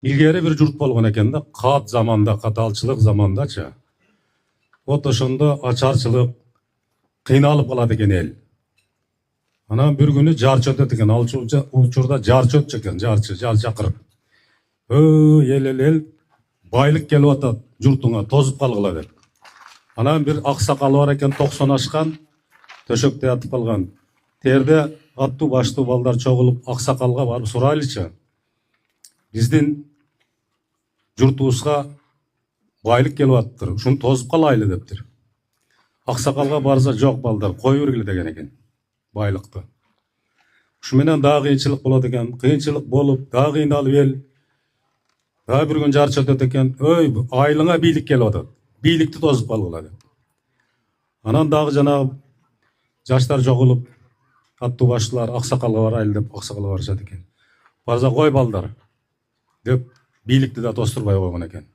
Ilgari bir jurt bolgon eken da, kat zamanda, katalçılık zamandaça. Ot oşonda açarçılık kıynalıp kalады eken el. Ana bir günü jarç ötөт экен, ал учурда жарч өтчү экен, жарч чакырып. El байлык келип атат, журтуңа тозуп калгыла деп. Анан бир аксакалы бар экен, 90 ашкан, төшөктө ятып калган. Терде аттуу баштуу балдар чогулуп аксакалга барып сурайлычы. Биздин журтубузга байлык келип атыптыр, ушуну тозуп калайлы дептир. Аксакалга барса, жок балдар, кой бергиле деген экен байлыкты. Ушу менен дагы кыйынчылык болот экен, кыйынчылык болуп, дагы кыйналып эл. Дагы бир күн жарч өтөт экен, айылыңа бийлик келип атат. Бийликти тозуп калгыла деп. Анан дагы жанагы жаштар жогулуп, аттуу баштуулар аксакалга барайлы деп аксакалга барышат экен. Барса, кой балдар деп бийликти да тостурбай койгон экен.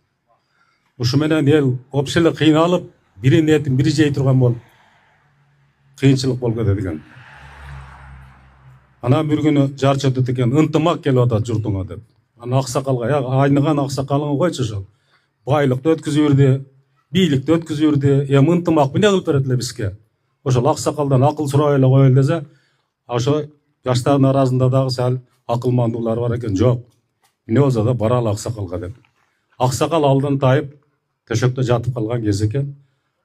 Ушу менен эл опчу эле кыйналып, бирин этин бири жей турган болуп, кыйынчылык болуп кетет экен. Анан bir күнү жарч өтөт экен, ынтымак келип атат журтуңа деп. Анан аксакалга, айныган аксакалыңы койчу ошол. Байлыкты өткүзүп берди, бийликти өткүзүп берди, эми ынтымак эмне кылып берет эле бизге? Ошол аксакалдан акыл сурай эле коелу десе, ошо жаштардын арасында дагы сал акылмандуулар бар экен, жок. Эмне болсо да баралы аксакалга деп. Аксакал алдын тайып, төшөктө жатып калган кез экен.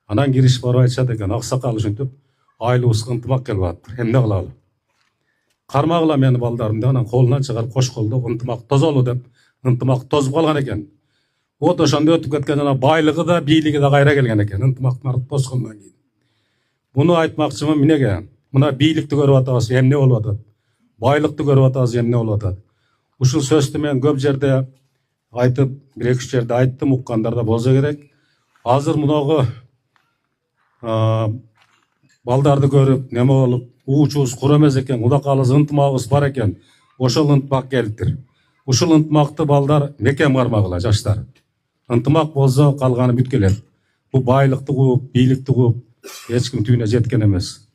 Анан киришип барып айтышат экен, аксакал ушинтип айылыбызга ынтымак келип атыптыр. Эмне кылалы? Кармагыла мени балдарым деп, анан колунан чыгарып кош колдо ынтымак тозолу деп, ынтымак тозуп калган экен. Вот ошондо өтүп кеткен жана байлыгы да, бийлиги да кайра келген экен, ынтымактар тоскондон кийин. Буну айтмакчымын эмнеге? Мына бийликти көрүп атабыз, эмне болуп атат? Байлыкты көрүп атабыз, эмне болуп атат? Ушул сөздү мен көп жерде айтып, бир эки үч жерде айттым, уккандар да болсо керек. Азыр мунагы балдарды көрүп, неме болуп, уучубуз кур эмес экен, Кудай кааласа ынтымагыбыз бар экен. Ошол ынтымак келиптир. Ушул ынтымакты балдар мекем кармагыла, жаштар. Ынтымак болсо калганы бүт келет. Бул байлыкты кууп, бийликти кууп, эч ким түйүнө жеткен эмес.